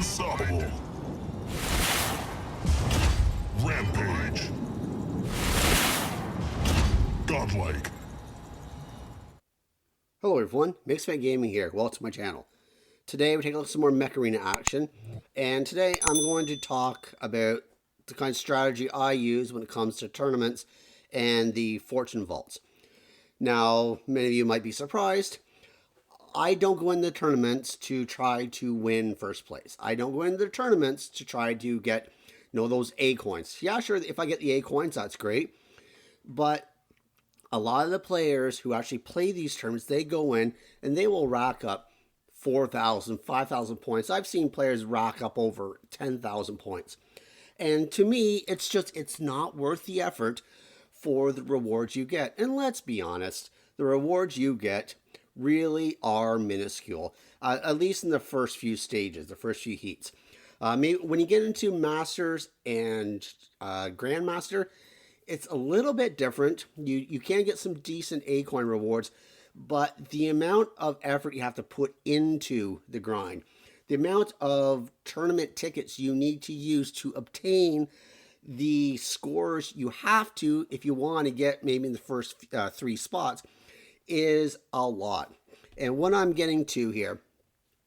Unstoppable. Rampage. Godlike. Hello everyone, Mixfant Gaming here. Welcome to my channel. Today we're taking a look at some more Mech Arena action, and today I'm going to talk about the kind of strategy I use when it comes to tournaments and the fortune vaults. Now, many of you might be surprised. I don't go into tournaments to try to win first place. I don't go into the tournaments to try to get, those A coins. Yeah, sure, if I get the A coins, that's great. But a lot of the players who actually play these tournaments, they go in and they will rack up 4,000, 5,000 points. I've seen players rack up over 10,000 points. And to me, it's not worth the effort for the rewards you get. And let's be honest, the rewards you get really are minuscule, at least in the first few stages, the first few heats. Maybe when you get into Masters and Grandmaster, it's a little bit different. You can get some decent A-coin rewards, but the amount of effort you have to put into the grind, the amount of tournament tickets you need to use to obtain the scores you have to, if you want to get maybe in the first 3 spots, is a lot. And what I'm getting to here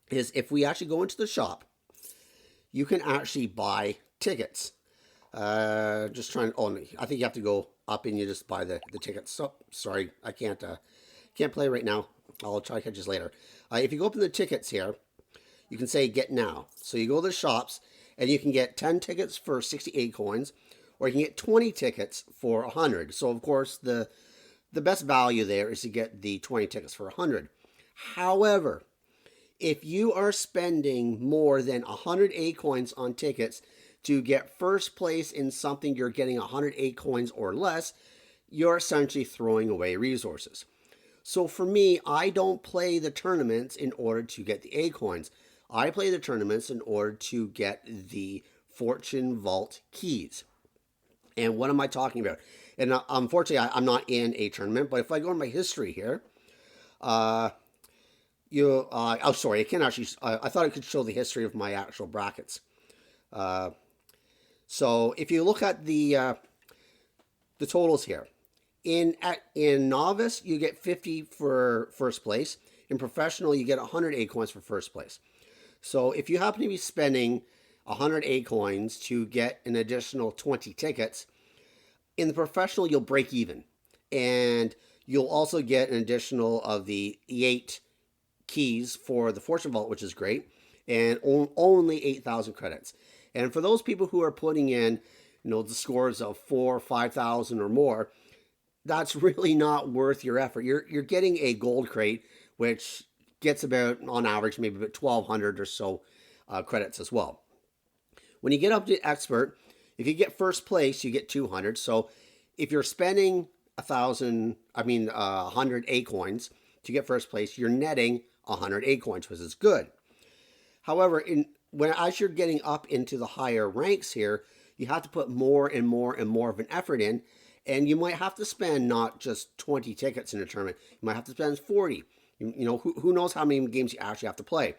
is if we actually go into the shop, you can actually buy tickets. Just trying. Oh, I think you have to go up and you just buy the tickets. So sorry, I can't play right now. I'll try to catch this later. If you go up in the tickets here, you can say get now. So you go to the shops and you can get 10 tickets for 68 coins, or you can get 20 tickets for 100. So of course the best value there is to get the 20 tickets for 100. However, if you are spending more than 100 A coins on tickets to get first place in something you're getting 100 A coins or less, you're essentially throwing away resources. So for me, I don't play the tournaments in order to get the A coins. I play the tournaments in order to get the Fortune Vault keys. And what am I talking about? And unfortunately, I'm not in a tournament, but if I go in my history here, oh, sorry, I can actually, I thought I could show the history of my actual brackets. So if you look at the totals here, in novice, you get 50 for first place. In professional, you get 100 A coins for first place. So if you happen to be spending 100 A coins to get an additional 20 tickets, in the professional, you'll break even. And you'll also get an additional of the 8 keys for the Fortune Vault, which is great, and only 8,000 credits. And for those people who are putting in, the scores of 4,000, 5,000 or more, that's really not worth your effort. You're getting a gold crate, which gets about, on average, maybe about 1,200 or so credits as well. When you get up to expert, if you get first place, you get 200. So if you're spending 100 A coins to get first place, you're netting 100 A coins, which is good. However, as you're getting up into the higher ranks here, you have to put more and more and more of an effort in, and you might have to spend not just 20 tickets in a tournament. You might have to spend 40. Who knows how many games you actually have to play.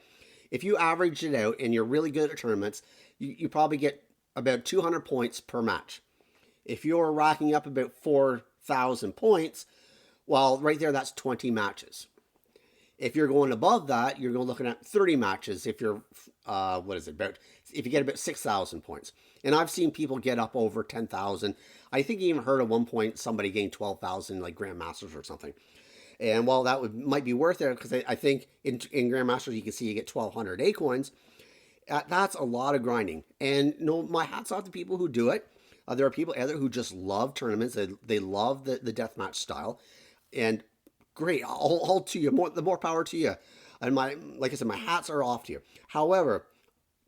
If you average it out and you're really good at tournaments, you probably get about 200 points per match. If you're racking up about 4,000 points, well, right there, that's 20 matches. If you're going above that, you're looking at 30 matches. If you're, if you get about 6,000 points. And I've seen people get up over 10,000. I think you even heard at one point somebody getting 12,000, like Grandmasters or something. And while that might be worth it, because I think in Grandmasters you can see you get 1,200 A coins, that's a lot of grinding. And my hat's off to people who do it. There are people out there who just love tournaments. They love the deathmatch style. And great, all to you. The more power to you. And like I said, my hats are off to you. However,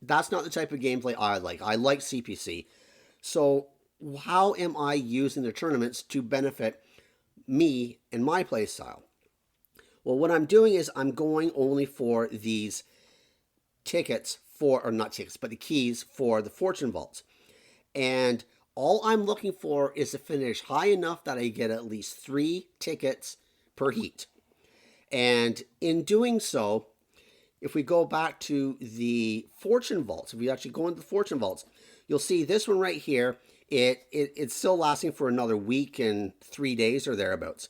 that's not the type of gameplay I like. I like CPC. So how am I using the tournaments to benefit me and my play style? Well, what I'm doing is I'm going only for these tickets or not tickets, but the keys for the Fortune Vaults. And all I'm looking for is to finish high enough that I get at least 3 tickets per heat. And in doing so, if we go back to the fortune vaults, if we actually go into the fortune vaults, you'll see this one right here. It's still lasting for another week and 3 days or thereabouts.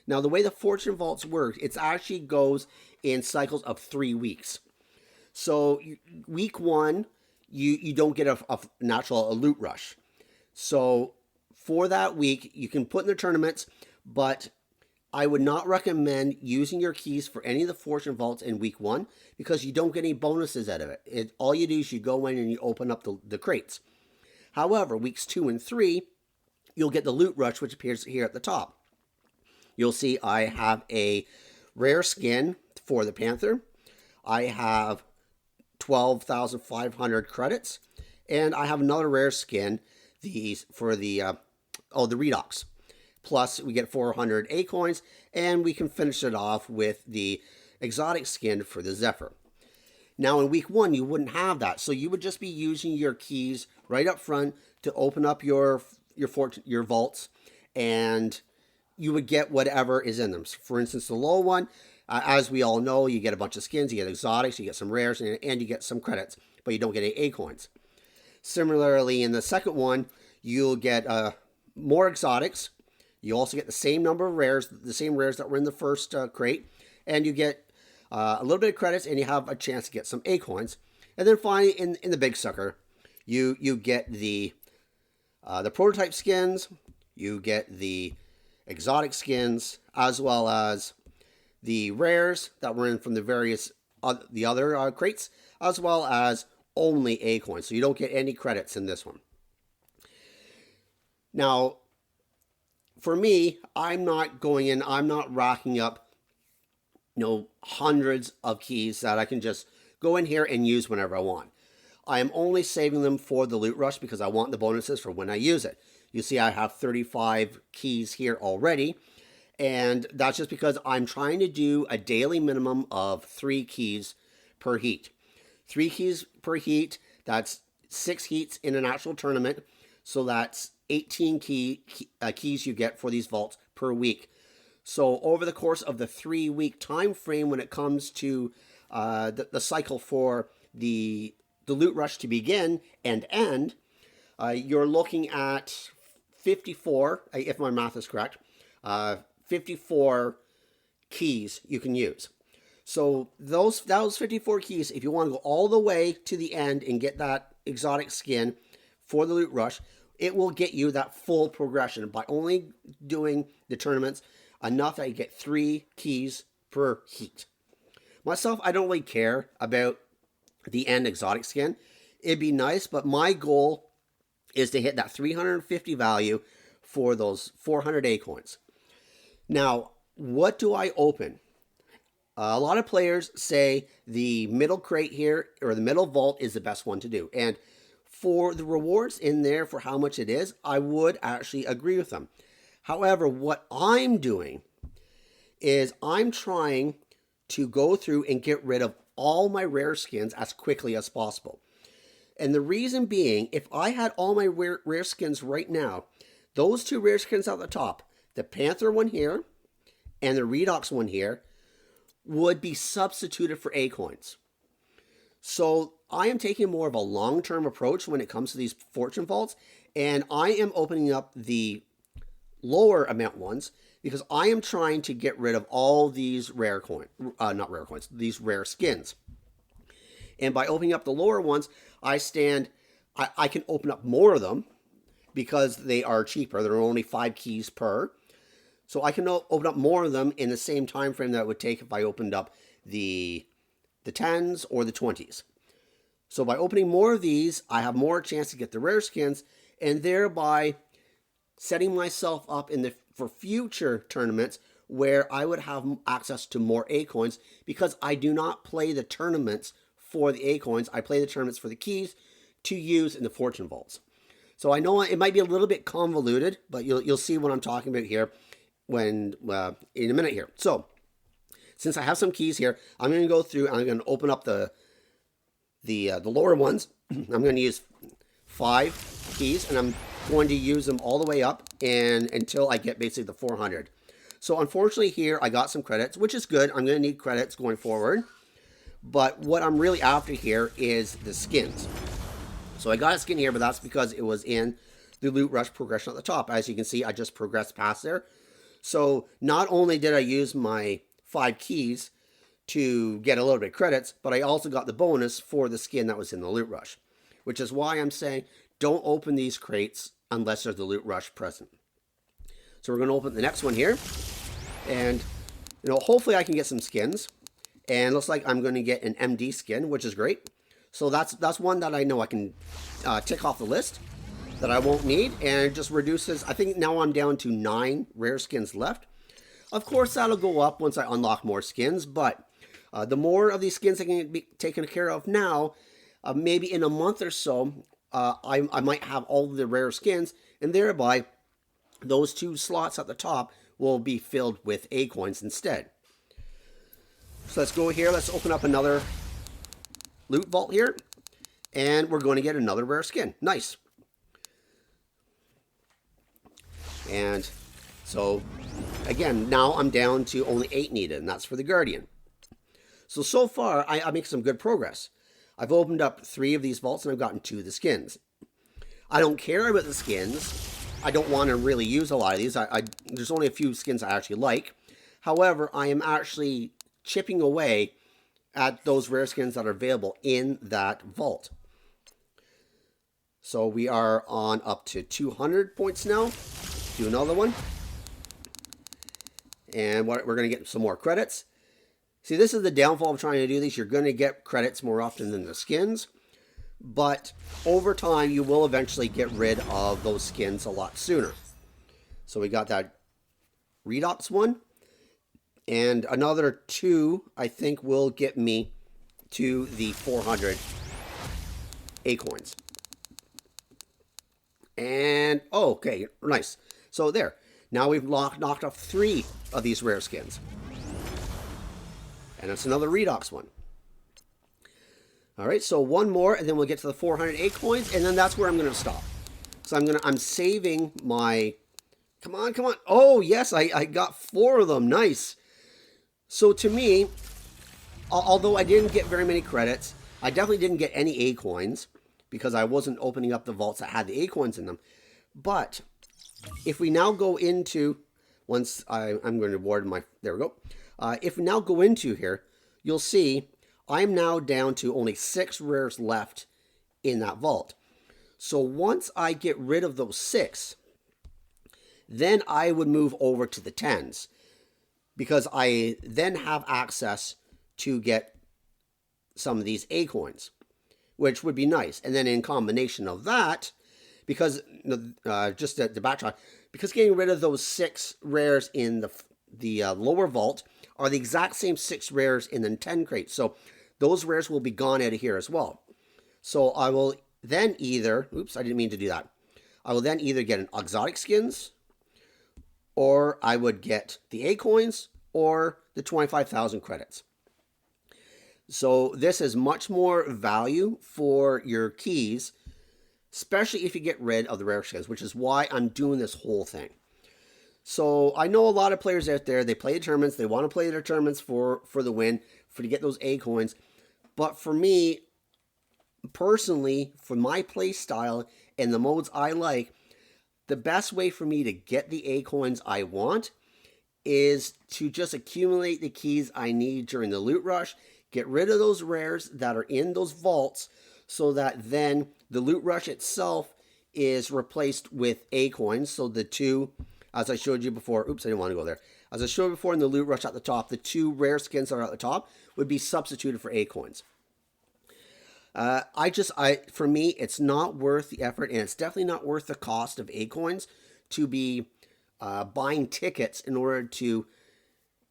Now, the way the fortune vaults work, it actually goes in cycles of 3 weeks. So week 1, you don't get a natural loot rush. So for that week, you can put in the tournaments, but I would not recommend using your keys for any of the fortune vaults in week 1 because you don't get any bonuses out of it. All you do is you go in and you open up the crates. However, weeks 2 and 3, you'll get the loot rush, which appears here at the top. You'll see I have a rare skin for the Panther. I have 12,500 credits, and I have another rare skin for the Redox. Plus, we get 400 A coins, and we can finish it off with the exotic skin for the Zephyr. Now, in week 1, you wouldn't have that, so you would just be using your keys right up front to open up your vaults, and you would get whatever is in them. So for instance, the low one, as we all know, you get a bunch of skins, you get exotics, you get some rares, and you get some credits, but you don't get any A coins. Similarly, in the second one, you'll get more exotics. You also get the same number of rares, the same rares that were in the first crate, and you get a little bit of credits, and you have a chance to get some A coins. And then finally, in the big sucker, you get the prototype skins, you get the exotic skins, as well as the rares that were in from the various the other crates, as well as only A coins. So you don't get any credits in this one. Now, for me, I'm not going in, I'm not racking up, hundreds of keys that I can just go in here and use whenever I want. I am only saving them for the loot rush because I want the bonuses for when I use it. You see I have 35 keys here already, and that's just because I'm trying to do a daily minimum of 3 keys per heat. 3 keys per heat, that's 6 heats in an actual tournament, so that's 18 keys you get for these vaults per week. So over the course of the 3-week time frame when it comes to the cycle for the loot rush to begin and end, you're looking at 54, if my math is correct, 54 keys you can use. So those 54 keys, if you want to go all the way to the end and get that exotic skin for the loot rush, it will get you that full progression by only doing the tournaments enough that you get 3 keys per heat. Myself, I don't really care about the end exotic skin. It'd be nice, but my goal is to hit that 350 value for those 400 A coins. Now, what do I open? A lot of players say the middle crate here, or the middle vault, is the best one to do. And for the rewards in there, for how much it is, I would actually agree with them. However, what I'm doing is I'm trying to go through and get rid of all my rare skins as quickly as possible. And the reason being, if I had all my rare skins right now, those 2 rare skins at the top, the Panther one here and the Redox one here, would be substituted for A coins. So I am taking more of a long-term approach when it comes to these fortune vaults, and I am opening up the lower amount ones because I am trying to get rid of all these these rare skins. And by opening up the lower ones, I can open up more of them because they are cheaper. There are only 5 keys per. So I can open up more of them in the same time frame that it would take if I opened up the 10s or the 20s. So by opening more of these, I have more chance to get the rare skins, and thereby setting myself up for future tournaments where I would have access to more A coins, because I do not play the tournaments for the A coins. I play the tournaments for the keys to use in the fortune vaults. So I know it might be a little bit convoluted, but you'll see what I'm talking about here in a minute here. So since I have some keys here, I'm going to go through and I'm going to open up the lower ones. I'm going to use 5 keys, and I'm going to use them all the way up and until I get basically the 400. So unfortunately here I got some credits, which is good. I'm going to need credits going forward. But what I'm really after here is the skins. So I got a skin here, but that's because it was in the Loot Rush progression at the top. As you can see, I just progressed past there. So not only did I use my 5 keys to get a little bit of credits, but I also got the bonus for the skin that was in the Loot Rush. Which is why I'm saying don't open these crates unless there's the Loot Rush present. So we're going to open the next one here. And, hopefully I can get some skins. And it looks like I'm going to get an MD skin, which is great. So that's one that I know I can tick off the list that I won't need. And it just reduces, I think now I'm down to 9 rare skins left. Of course, that'll go up once I unlock more skins. But the more of these skins I can be taken care of now, maybe in a month or so, I might have all of the rare skins. And thereby, those 2 slots at the top will be filled with A coins instead. So let's go here. Let's open up another loot vault here. And we're going to get another rare skin. Nice. And so, again, now I'm down to only 8 needed. And that's for the Guardian. So far, I make some good progress. I've opened up 3 of these vaults and I've gotten 2 of the skins. I don't care about the skins. I don't want to really use a lot of these. There's only a few skins I actually like. However, I am actually chipping away at those rare skins that are available in that vault. So we are on up to 200 points now. Do another one. And we're going to get some more credits. See, this is the downfall of trying to do these. You're going to get credits more often than the skins. But over time, you will eventually get rid of those skins a lot sooner. So we got that Redox one. And another 2, I think, will get me to the 400 A coins. And, oh, okay, nice. So there. Now we've knocked off 3 of these rare skins. And it's another Redox one. All right, so one more, and then we'll get to the 400 A coins, and then that's where I'm going to stop. So I'm saving my, come on. Oh, yes, I got 4 of them. Nice. So to me, although I didn't get very many credits, I definitely didn't get any A coins because I wasn't opening up the vaults that had the A coins in them. But if we now go into, once I'm going to reward my, there we go. If we now go into here, you'll see I'm now down to only 6 rares left in that vault. So once I get rid of those 6, then I would move over to the 10s. Because I then have access to get some of these A coins, which would be nice. And then in combination of that, because just to backtrack, because getting rid of those 6 rares in the lower vault are the exact same 6 rares in the 10 crate. So those rares will be gone out of here as well. So I will then either, oops, I didn't mean to do that. I will then either get an exotic skins, or I would get the A coins, or the 25,000 credits. So this is much more value for your keys, especially if you get rid of the rare skins, which is why I'm doing this whole thing. So I know a lot of players out there, they play the tournaments, they want to play their tournaments for the win, to get those A coins. But for me, personally, for my play style and the modes I like, the best way for me to get the A coins I want is to just accumulate the keys I need during the loot rush, get rid of those rares that are in those vaults, so that then the loot rush itself is replaced with A coins. So the 2, as I showed you before, oops, I didn't want to go there. As I showed you before in the loot rush at the top, the 2 rare skins that are at the top would be substituted for A coins. For me, it's not worth the effort, and it's definitely not worth the cost of A coins to be buying tickets in order to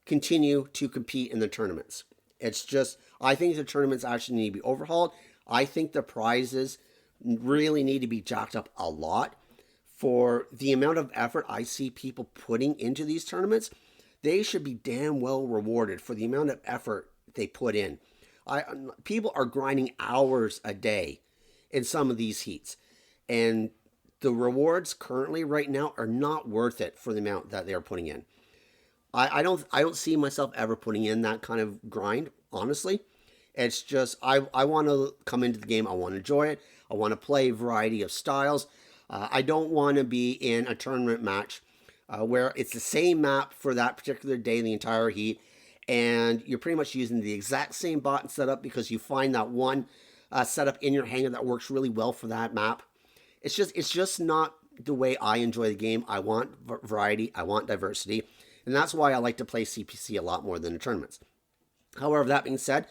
continue to compete in the tournaments. It's just, I think the tournaments actually need to be overhauled. I think the prizes really need to be jacked up a lot for the amount of effort I see people putting into these tournaments. They should be damn well rewarded for the amount of effort they put in. People are grinding hours a day in some of these heats, and the rewards currently right now are not worth it for the amount that they're putting in. I don't see myself ever putting in that kind of grind, honestly. It's just, I want to come into the game. I want to enjoy it. I want to play a variety of styles. I don't want to be in a tournament match where it's the same map for that particular day, the entire heat, and you're pretty much using the exact same bot and setup because you find that one setup in your hangar that works really well for that map. It's just not the way I enjoy the game. I want variety. I want diversity. And that's why I like to play CPC a lot more than the tournaments. However, that being said,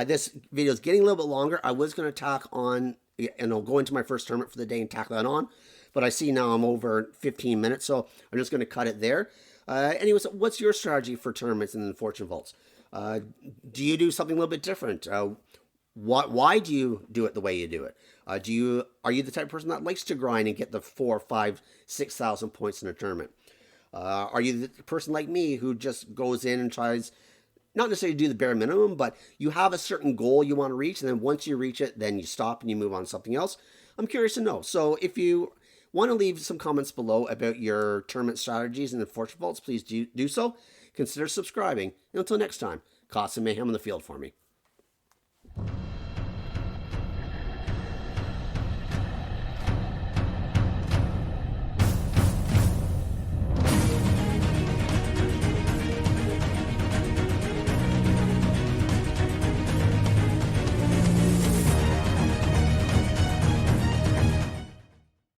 this video is getting a little bit longer. I was going to tack on, and I'll go into my first tournament for the day and tack that on. But I see now I'm over 15 minutes, so I'm just going to cut it there. Anyways, what's your strategy for tournaments and Fortune Vaults? Do you do something a little bit different? Why do you do it the way you do it? Are you the type of person that likes to grind and get the 4, 5, 6,000 points in a tournament? Are you the person like me who just goes in and tries, not necessarily do the bare minimum, but you have a certain goal you want to reach, and then once you reach it, then you stop and you move on to something else? I'm curious to know. So if you want to leave some comments below about your tournament strategies and the Fortune Vaults, please do so. Consider subscribing. And until next time, cause some mayhem on the field for me.